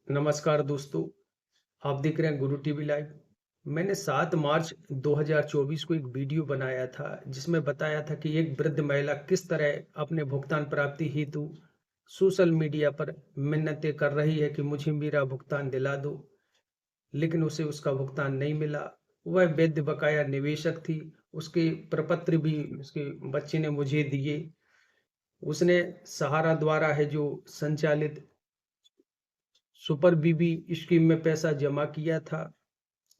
नमस्कार दोस्तों, आप देख रहे हैं गुरु टीवी लाइव। मैंने 7 मार्च 2024 को एक वीडियो बनाया था जिसमें बताया था कि एक वृद्ध महिला किस तरह अपने भुगतान प्राप्ति हेतु सोशल मीडिया पर मिन्नतें कर रही है कि मुझे मेरा भुगतान दिला दो, लेकिन उसे उसका भुगतान नहीं मिला। वह वैध बकाया निवेशक थी। उसके प्रपत्र भी उसके बच्चे ने मुझे दिए। उसने सहारा द्वारा है जो संचालित सुपर बीबी स्कीम में पैसा जमा किया था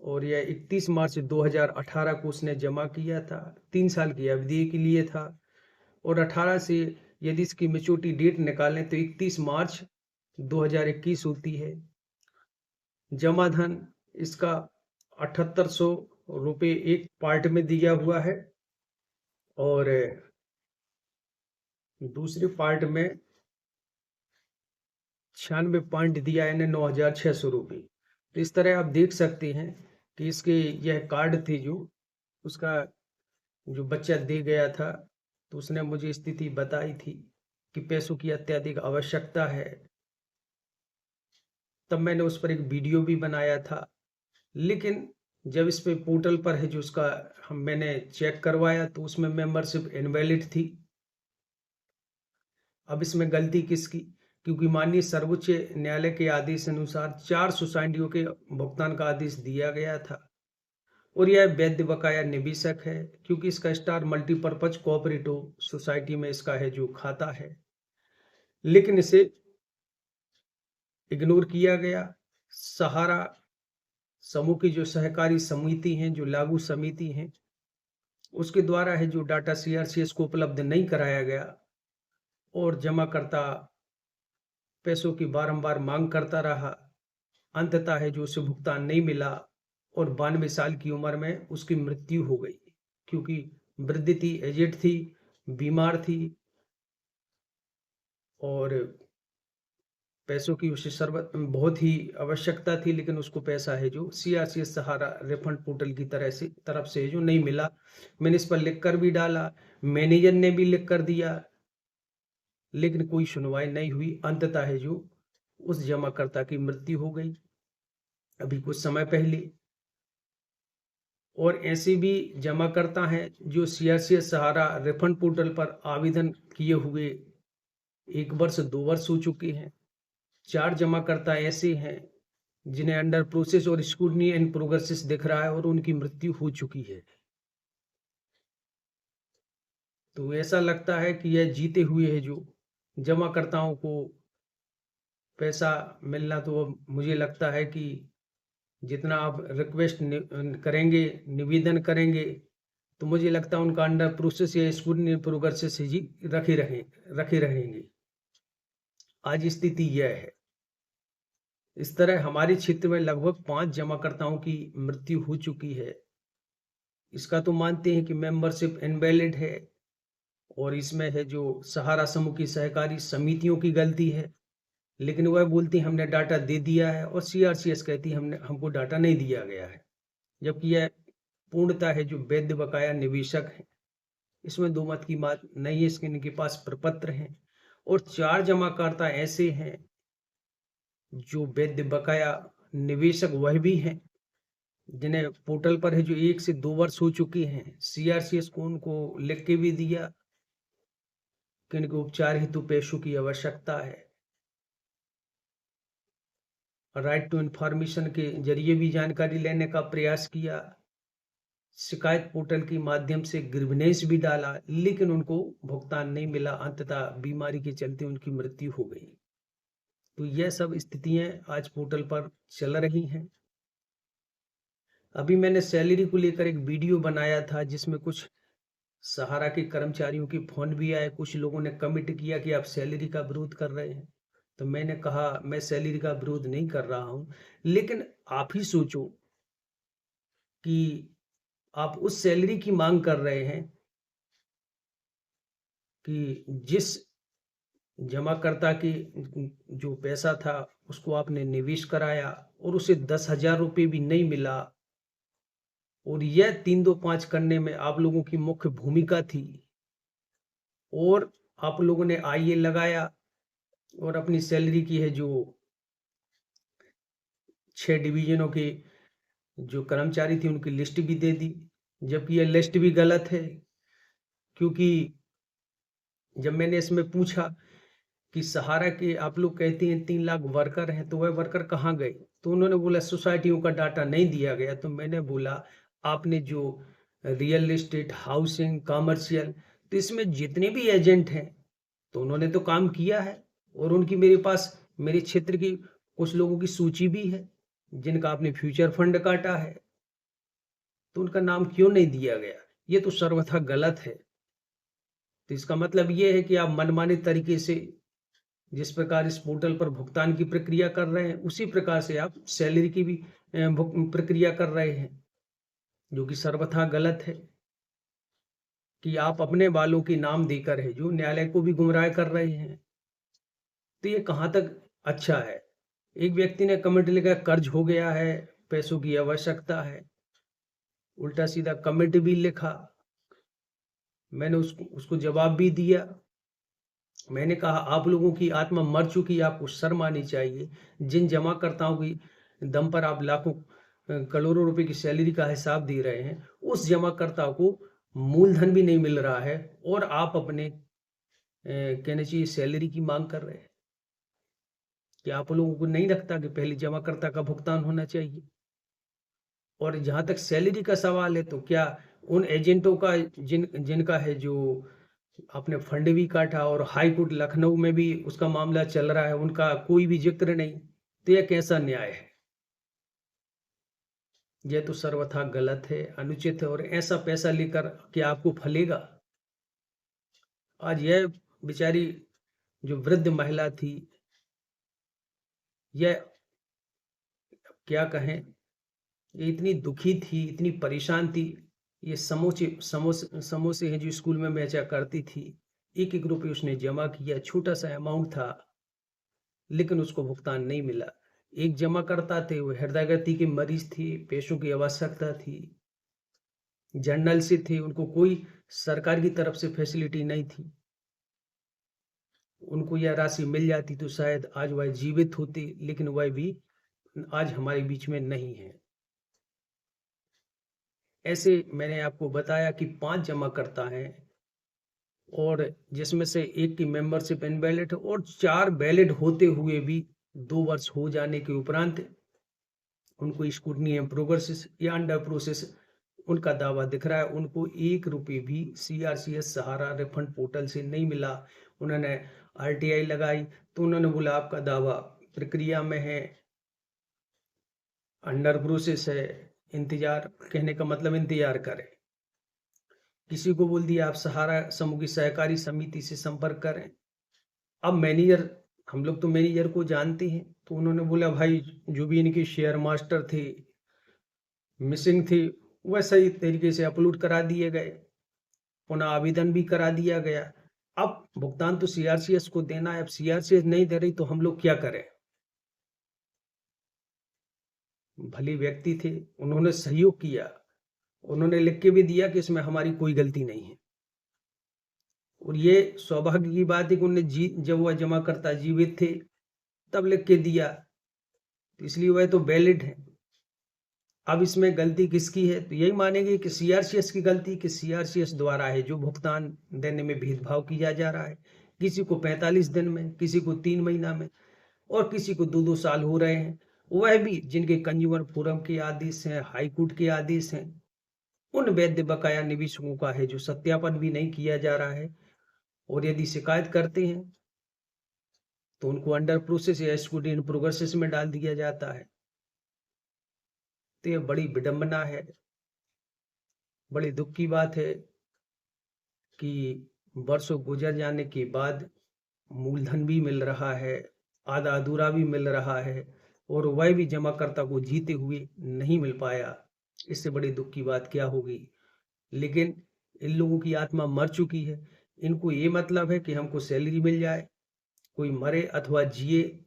और यह 31 मार्च 2018 को उसने जमा किया था। 3 साल की अवधि के लिए था और 18 से यदि इसकी मैच्योरिटी डेट निकालें तो 31 मार्च 2021 होती है। जमा धन इसका 7800 रुपये एक पार्ट में दिया हुआ है और दूसरे पार्ट में 96 पॉइंट दिया है, यानी 9600 रुपये। तो इस तरह आप देख सकते हैं कि इसके यह कार्ड थे जो उसका जो बच्चा दे गया था, तो उसने मुझे स्थिति बताई थी कि पैसों की अत्यधिक आवश्यकता है। तब मैंने उस पर एक वीडियो भी बनाया था, लेकिन जब इस पे पोर्टल पर है जो उसका मैंने चेक करवाया तो उसमें मेंबरशिप इनवैलिड थी। अब इसमें गलती किसकी? क्योंकि माननीय सर्वोच्च न्यायालय के आदेश अनुसार 4 सोसाइटियों के भुगतान का आदेश दिया गया था और यह वैध बकाया निवेशक है क्योंकि इसका स्टार मल्टीपर्पज कोऑपरेटिव सोसाइटी में इसका है जो खाता है, लेकिन इसे इग्नोर किया गया। सहारा समूह की जो सहकारी समिति हैं, जो लागू समिति हैं, उसके द्वारा है जो डाटा सीआरसीएस को उपलब्ध नहीं कराया गया और जमाकर्ता पैसों की बारंबार मांग करता रहा। अंततः है जो उसे भुगतान नहीं मिला और 92 साल की उम्र में उसकी मृत्यु हो गई क्योंकि वृद्ध थी, एजेड थी, बीमार थी और पैसों की उसे सर्वत बहुत ही आवश्यकता थी, लेकिन उसको पैसा है जो सीआरसीएस सहारा रिफंड पोर्टल की तरफ से जो नहीं मिला। मैंने इस पर लिख कर भी डाला, मैनेजर ने भी लिख कर दिया, लेकिन कोई सुनवाई नहीं हुई। अंततः है जो उस जमाकर्ता की मृत्यु हो गई अभी कुछ समय पहले। और ऐसे भी जमाकर्ता हैं जो सीआरसीएस सहारा रिफंड पोर्टल पर आवेदन किए हुए 1 वर्ष 2 वर्ष हो चुके हैं। 4 जमाकर्ता ऐसे हैं जिन्हें अंडर प्रोसेस और स्क्रूटनी एंड प्रोग्रेसिस दिख रहा है और उनकी मृत्यु हो चुकी है। तो ऐसा लगता है कि यह जीते हुए है जो जमाकर्ताओं को पैसा मिलना, तो अब मुझे लगता है कि जितना आप रिक्वेस्ट करेंगे, निवेदन करेंगे, तो मुझे लगता है उनका अंडर प्रोसेस या स्क्रूटनी प्रोग्रेसिस ही रखे रहेंगे। आज स्थिति यह है। इस तरह हमारे क्षेत्र में लगभग 5 जमाकर्ताओं की मृत्यु हो चुकी है। इसका तो मानते हैं कि मेंबरशिप इनवैलिड है और इसमें है जो सहारा समूह की सहकारी समितियों की गलती है, लेकिन वह बोलती है हमने डाटा दे दिया है और सीआरसीएस कहती है हमको डाटा नहीं दिया गया है, जबकि यह पूर्णतः है जो वैध बकाया निवेशक है। इसमें दो मत की बात नहीं है। इसके इनके पास प्रपत्र हैं और 4 जमाकर्ता ऐसे हैं जो वैध बकाया निवेशक वह भी हैं जिन्हें पोर्टल पर है जो 1 से 2 वर्ष हो चुके हैं। सीआरसीएस को उनको लिख के भी दिया कि इनके उपचार हेतु पैसों की आवश्यकता है। राइट टू इंफॉर्मेशन के जरिए भी जानकारी लेने का प्रयास किया। शिकायत पोर्टल के माध्यम से ग्रीवनेंस भी डाला, लेकिन उनको भुगतान नहीं मिला। अंततः बीमारी के चलते उनकी मृत्यु हो गई। तो यह सब स्थितियां आज पोर्टल पर चल रही हैं। अभी मैंने सैलरी को लेकर एक वीडियो बनाया था जिसमें कुछ सहारा के कर्मचारियों के फोन भी आए। कुछ लोगों ने कमिट किया कि आप सैलरी का विरोध कर रहे हैं, तो मैंने कहा मैं सैलरी का विरोध नहीं कर रहा हूं, लेकिन आप ही सोचो कि आप उस सैलरी की मांग कर रहे हैं कि जिस जमाकर्ता की जो पैसा था उसको आपने निवेश कराया और उसे 10,000 रुपये भी नहीं मिला, और यह 3-2-5 करने में आप लोगों की मुख्य भूमिका थी और आप लोगों ने आईए लगाया और अपनी सैलरी की है जो 6 डिवीजनों के जो कर्मचारी थे उनकी लिस्ट भी दे दी, जबकि यह लिस्ट भी गलत है। क्योंकि जब मैंने इसमें पूछा कि सहारा के आप लोग कहते हैं 3 लाख वर्कर हैं, तो वह वर्कर कहाँ गए? तो उन्होंने बोला सोसाइटियों का डाटा नहीं दिया गया। तो मैंने बोला आपने जो रियल एस्टेट, हाउसिंग, कमर्शियल, तो इसमें जितने भी एजेंट हैं तो उन्होंने तो काम किया है, और उनकी मेरे पास मेरे क्षेत्र की कुछ लोगों की सूची भी है जिनका आपने फ्यूचर फंड काटा है, तो उनका नाम क्यों नहीं दिया गया? ये तो सर्वथा गलत है। तो इसका मतलब ये है कि आप मनमाने तरीके से जिस प्रकार इस पोर्टल पर भुगतान की प्रक्रिया कर रहे हैं, उसी प्रकार से आप सैलरी की भी प्रक्रिया कर रहे हैं, जो कि सर्वथा गलत है। कि आप अपने वालों के नाम देकर है जो न्यायालय को भी गुमराह कर रहे हैं, तो ये कहाँ तक अच्छा है? एक व्यक्ति ने कमेंट लिखा कर्ज हो गया है, पैसों की आवश्यकता है, उल्टा सीधा कमेंट भी लिखा। मैंने उसको जवाब भी दिया। मैंने कहा आप लोगों की आत्मा मर चुकी, आपको शर्म आनी चाहिए। जिन जमाकर्ताओं की दम पर आप लाखों करोड़ों रुपए की सैलरी का हिसाब दे रहे हैं, उस जमाकर्ता को मूलधन भी नहीं मिल रहा है, और आप अपने कहना चाहिए सैलरी की मांग कर रहे हैं। कि आप लोगों को नहीं लगता कि पहले जमाकर्ता का भुगतान होना चाहिए? और जहां तक सैलरी का सवाल है, तो क्या उन एजेंटों का जिनका है जो आपने फंड भी काटा और हाई कोर्ट लखनऊ में भी उसका मामला चल रहा है, उनका कोई भी जिक्र नहीं, तो यह कैसा न्याय है? यह तो सर्वथा गलत है, अनुचित है, और ऐसा पैसा लेकर क्या आपको फलेगा? आज यह बेचारी जो वृद्ध महिला थी, यह क्या कहें, ये इतनी दुखी थी, इतनी परेशान थी। ये समोसे समोसे समोसे हैं जो स्कूल में बेचा करती थी, 1-1 रुपये उसने जमा किया, छोटा सा अमाउंट था, लेकिन उसको भुगतान नहीं मिला। एक जमाकर्ता थे, वो हृदय के मरीज थे, पैसों की आवश्यकता थी, जर्नल से थे, उनको कोई सरकार की तरफ से फैसिलिटी नहीं थी। उनको यह राशि मिल जाती तो शायद आज वह जीवित होती, लेकिन वह भी आज हमारे बीच में नहीं है। ऐसे मैंने आपको बताया कि 5 जमाकर्ता हैं, और जिसमें से एक की मेंबरशिप इनवैलिड है, और 4 वैलिड होते हुए भी 2 वर्ष हो जाने के उपरांत उनको स्क्रूटनी इन प्रोग्रेस या अंडर प्रोसेस उनका दावा दिख रहा है। उनको 1 रुपये भी सीआरसीएस सहारा रिफंड पोर्टल से नहीं मिला। उन्होंने आरटीआई लगाई, तो उन्होंने बोला आपका दावा प्रक्रिया में है, अंडर प्रोसेस है, इंतजार, कहने का मतलब इंतजार करें। किसी को बोल दिया आप सहारा समूह की सहकारी समिति से संपर्क करें। अब मैनेजर, हम लोग तो मैनेजर को जानते हैं, तो उन्होंने बोला भाई जो भी इनके शेयर मास्टर थे, मिसिंग थे, वह सही तरीके से अपलोड करा दिए गए, पुनः आवेदन भी करा दिया गया। अब भुगतान तो सीआरसीएस को देना है, अब सीआरसीएस नहीं दे रही तो हम लोग क्या करें? भले व्यक्ति थे, उन्होंने सहयोग किया, उन्होंने लिख के भी दिया कि इसमें हमारी कोई गलती नहीं है, और ये सौभाग्य की बात है कि उन्होंने जब वह जमाकर्ता जीवित थे तब लिख के दिया, इसलिए वह तो वैलिड है। अब इसमें गलती किसकी है? तो यही मानेंगे कि सीआरसीएस की गलती, कि सीआरसीएस द्वारा है जो भुगतान देने में भेदभाव किया जा रहा है। किसी को 45 दिन में, किसी को 3 महीना में, और किसी को 2-2 साल हो रहे हैं, वह भी जिनके कंज्यूमर फोरम के आदेश हैं, हाई कोर्ट के आदेश हैं, उन वैध बकाया निवेशकों का है जो सत्यापन भी नहीं किया जा रहा है, और यदि शिकायत करते हैं तो उनको अंडर प्रोसेस या स्कूटी इन प्रोग्रेस में डाल दिया जाता है। तो यह बड़ी विडंबना है, बड़ी दुख की बात है कि वर्षों गुजर जाने के बाद मूलधन भी मिल रहा है, आधा अधूरा भी मिल रहा है, और वह भी जमाकर्ता को जीते हुए नहीं मिल पाया। इससे बड़ी दुख की बात क्या होगी? लेकिन इन लोगों की आत्मा मर चुकी है, इनको ये मतलब है कि हमको सैलरी मिल जाए, कोई मरे अथवा जिए,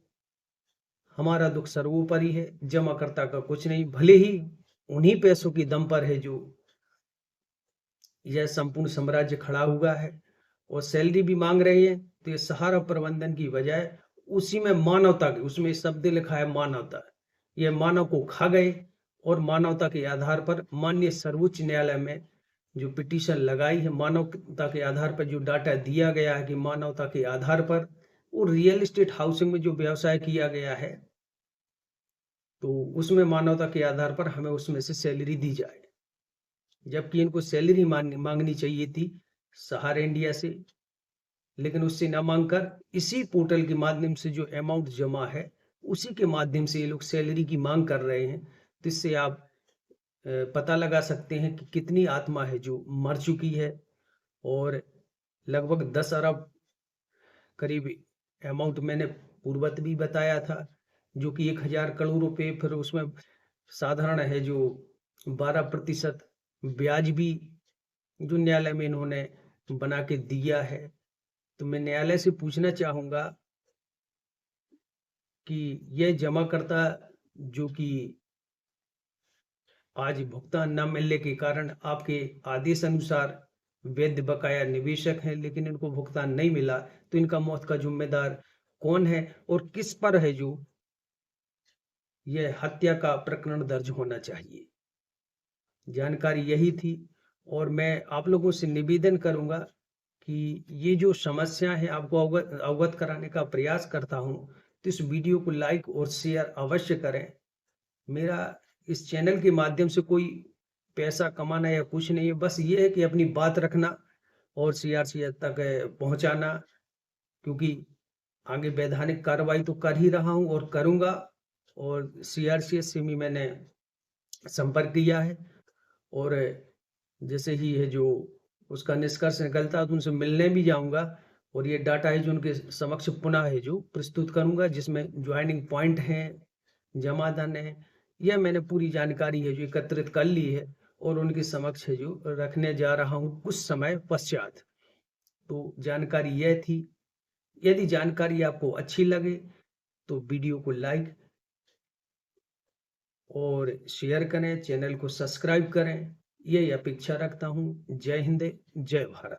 हमारा दुख सर्वोपरि है, जमाकर्ता का कुछ नहीं। भले ही उन्हीं पैसों की दम पर है जो यह संपूर्ण साम्राज्य खड़ा हुआ है, और सैलरी भी मांग रहे हैं, तो ये सहारा प्रबंधन की बजाय उसी में मानवता की, उसमें शब्द लिखा है मानवता, ये मानव को खा गए और मानवता के आधार पर माननीय सर्वोच्च न्यायालय में जो पिटीशन लगाई है, मानवता के आधार पर जो डाटा दिया गया है कि मानवता के आधार पर वो रियल एस्टेट हाउसिंग में जो व्यवसाय किया गया है, तो उसमें मानवता के आधार पर हमें उसमें से सैलरी दी जाए, जबकि इनको सैलरी मांगनी चाहिए थी सहारा इंडिया से, लेकिन उससे ना मांगकर इसी पोर्टल के माध्यम से जो अमाउंट जमा है उसी के माध्यम से ये लोग सैलरी की मांग कर रहे हैं। तो इससे आप पता लगा सकते हैं कि कितनी आत्मा है जो मर चुकी है, और लगभग 10 अरब करीब अमाउंट मैंने पूर्वत भी बताया था, जो कि 1000 करोड़ रुपए, फिर उसमें साधारण है जो 12% ब्याज भी जो न्यायालय में इन्होंने बना के दिया है। तो मैं न्यायालय से पूछना चाहूंगा कि यह जमाकर्ता जो कि आज भुगतान न मिलने के कारण आपके आदेश अनुसार वैध बकाया निवेशक हैं, लेकिन इनको भुगतान नहीं मिला, तो इनका मौत का जिम्मेदार कौन है और किस पर है जो यह हत्या का प्रकरण दर्ज होना चाहिए। जानकारी यही थी, और मैं आप लोगों से निवेदन करूंगा कि ये जो समस्या है आपको अवगत कराने का प्रयास करता हूं, तो इस वीडियो को लाइक और शेयर अवश्य करें। मेरा इस चैनल के माध्यम से कोई पैसा कमाना या कुछ नहीं है, बस ये है कि अपनी बात रखना और सीआरसीएस तक पहुंचाना, क्योंकि आगे वैधानिक कार्रवाई तो कर ही रहा हूं और करूंगा, और सीआरसीएस से भी मैंने संपर्क किया है, और जैसे ही है जो उसका निष्कर्ष निकलता है तो उनसे मिलने भी जाऊंगा, और ये डाटा है जो उनके समक्ष पुनः है जो प्रस्तुत करूंगा, जिसमें ज्वाइनिंग पॉइंट है, जमा धन है, यह मैंने पूरी जानकारी है जो एकत्रित कर ली है और उनके समक्ष है जो रखने जा रहा हूं कुछ समय पश्चात। तो जानकारी यह थी। यदि जानकारी आपको अच्छी लगे तो वीडियो को लाइक और शेयर करें, चैनल को सब्सक्राइब करें, यही अपेक्षा रखता हूं। जय हिंद, जय भारत।